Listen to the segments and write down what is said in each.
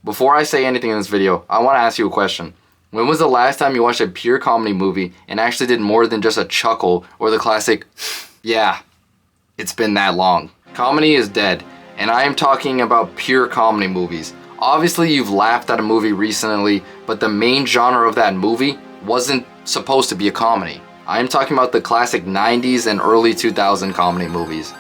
Before I say anything in this video, I want to ask you a question. When was the last time you watched a pure comedy movie and actually did more than just a chuckle or the classic, yeah, it's been that long? Comedy is dead, and I am talking about pure comedy movies. Obviously, you've laughed at a movie recently, but the main genre of that movie wasn't supposed to be a comedy. I am talking about the classic 90s and early 2000 comedy movies.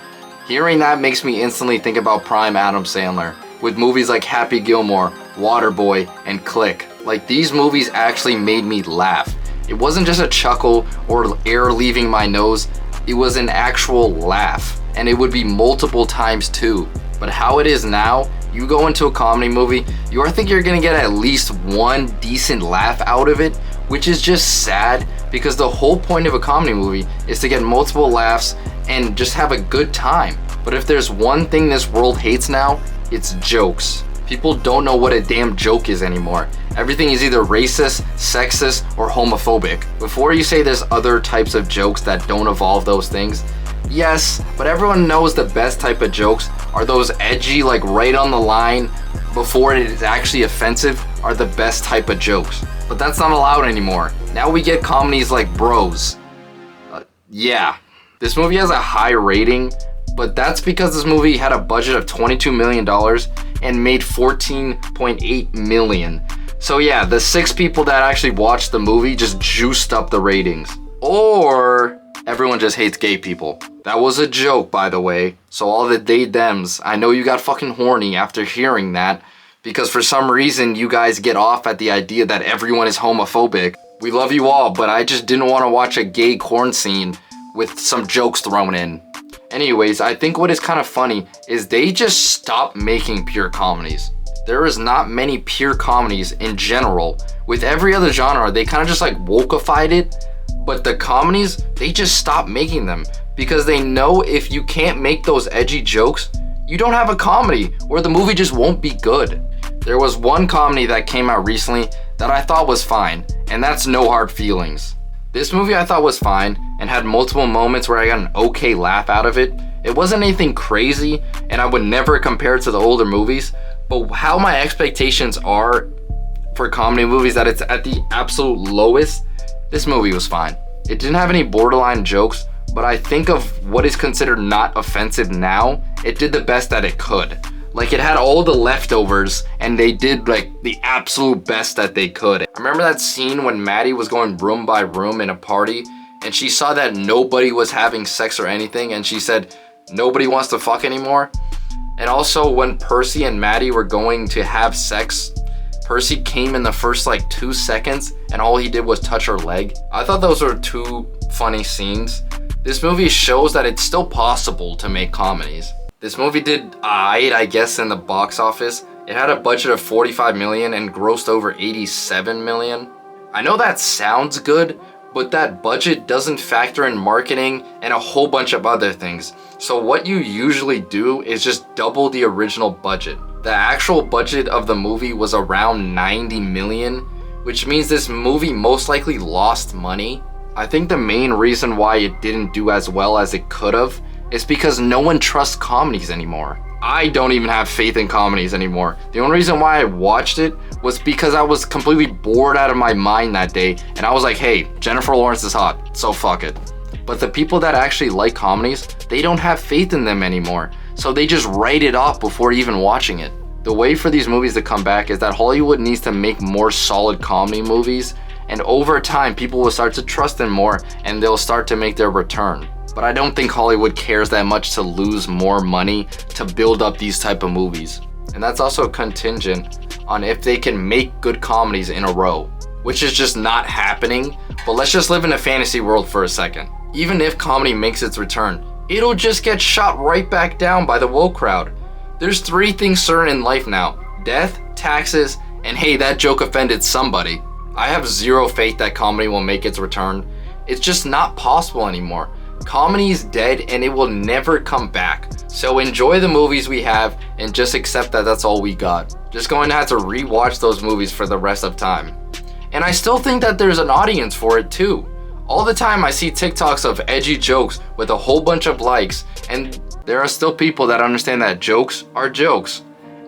Hearing that makes me instantly think about prime Adam Sandler, with movies like Happy Gilmore, Waterboy, and Click. Like, these movies actually made me laugh. It wasn't just a chuckle or air leaving my nose, it was an actual laugh. And it would be multiple times too. But how it is now, you go into a comedy movie, I think you're gonna get at least one decent laugh out of it, which is just sad because the whole point of a comedy movie is to get multiple laughs and just have a good time. But if there's one thing this world hates now, it's jokes. People don't know what a damn joke is anymore. Everything is either racist, sexist, or homophobic. Before you say there's other types of jokes that don't involve those things, yes, but everyone knows the best type of jokes are those edgy, like right on the line before it is actually offensive, are the best type of jokes. But that's not allowed anymore. Now we get comedies like Bros. Yeah, this movie has a high rating, but that's because this movie had a budget of $22 million and made $14.8 million. So yeah, the 6 people that actually watched the movie just juiced up the ratings. Or everyone just hates gay people. That was a joke, by the way. So all the they thems, I know you got fucking horny after hearing that, because for some reason you guys get off at the idea that everyone is homophobic. We love you all, but I just didn't want to watch a gay corn scene with some jokes thrown in. Anyways, I think what is kind of funny is they just stopped making pure comedies. There is not many pure comedies in general. With every other genre, they kind of just like wokeified it. But the comedies, they just stopped making them because they know if you can't make those edgy jokes, you don't have a comedy or the movie just won't be good. There was one comedy that came out recently that I thought was fine, and that's No Hard Feelings. This movie I thought was fine and had multiple moments where I got an okay laugh out of it. It wasn't anything crazy, and I would never compare it to the older movies, but how my expectations are for comedy movies, that it's at the absolute lowest, this movie was fine. It didn't have any borderline jokes, but I think of what is considered not offensive now, it did the best that it could. Like, it had all the leftovers and they did like the absolute best that they could. I remember that scene when Maddie was going room by room in a party and she saw that nobody was having sex or anything and she said, nobody wants to fuck anymore. And also when Percy and Maddie were going to have sex, Percy came in the first like 2 seconds and all he did was touch her leg. I thought those were 2 funny scenes. This movie shows that it's still possible to make comedies. This movie did alright, I guess, in the box office. It had a budget of $45 million and grossed over $87 million. I know that sounds good, but that budget doesn't factor in marketing and a whole bunch of other things. So what you usually do is just double the original budget. The actual budget of the movie was around $90 million, which means this movie most likely lost money. I think the main reason why it didn't do as well as it could have is because no one trusts comedies anymore. I don't even have faith in comedies anymore. The only reason why I watched it was because I was completely bored out of my mind that day and I was like, hey, Jennifer Lawrence is hot, so fuck it. But the people that actually like comedies, they don't have faith in them anymore. So they just write it off before even watching it. The way for these movies to come back is that Hollywood needs to make more solid comedy movies, and over time people will start to trust them more and they'll start to make their return. But I don't think Hollywood cares that much to lose more money to build up these type of movies. And that's also contingent on if they can make good comedies in a row, which is just not happening. But let's just live in a fantasy world for a second. Even if comedy makes its return, it'll just get shot right back down by the woke crowd. There's 3 things certain in life now: death, taxes, and hey, that joke offended somebody. I have zero faith that comedy will make its return. It's just not possible anymore. Comedy is dead and it will never come back. So enjoy the movies we have and just accept that that's all we got. Just going to have to rewatch those movies for the rest of time. And I still think that there's an audience for it too. All the time I see TikToks of edgy jokes with a whole bunch of likes, and there are still people that understand that jokes are jokes.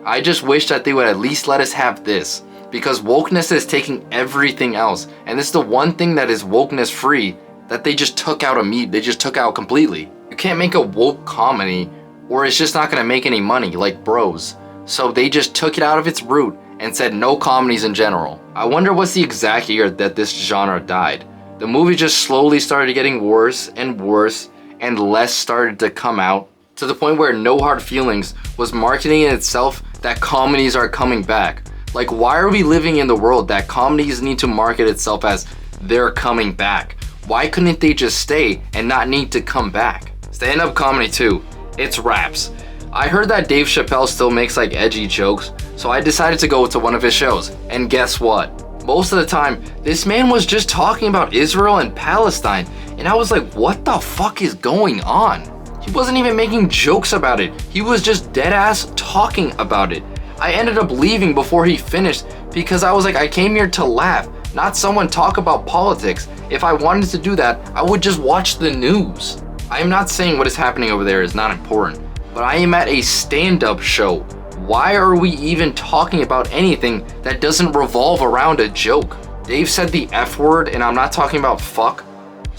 I just wish that they would at least let us have this, because wokeness is taking everything else, and this is the one thing that is wokeness free that they just took out they just took out completely. You can't make a woke comedy or it's just not gonna make any money like Bros. So they just took it out of its root and said no comedies in general. I wonder what's the exact year that this genre died. The movie just slowly started getting worse and worse, and less started to come out, to the point where No Hard Feelings was marketing in itself that comedies are coming back. Like, why are we living in the world that comedies need to market itself as they're coming back? Why couldn't they just stay and not need to come back? Stand-up comedy too, it's raps. I heard that Dave Chappelle still makes like edgy jokes, so I decided to go to one of his shows, and guess what? Most of the time, this man was just talking about Israel and Palestine, and I was like, what the fuck is going on? He wasn't even making jokes about it, he was just dead ass talking about it. I ended up leaving before he finished because I was like, I came here to laugh, not someone talk about politics. If I wanted to do that, I would just watch the news. I am not saying what is happening over there is not important, but I am at a stand-up show. Why are we even talking about anything that doesn't revolve around a joke? Dave said the F word, and I'm not talking about fuck.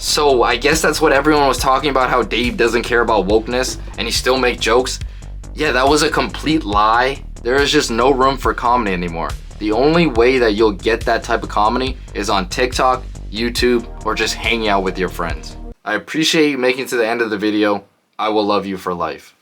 So I guess that's what everyone was talking about, how Dave doesn't care about wokeness and he still make jokes. Yeah, that was a complete lie. There is just no room for comedy anymore. The only way that you'll get that type of comedy is on TikTok, YouTube, or just hanging out with your friends. I appreciate you making it to the end of the video. I will love you for life.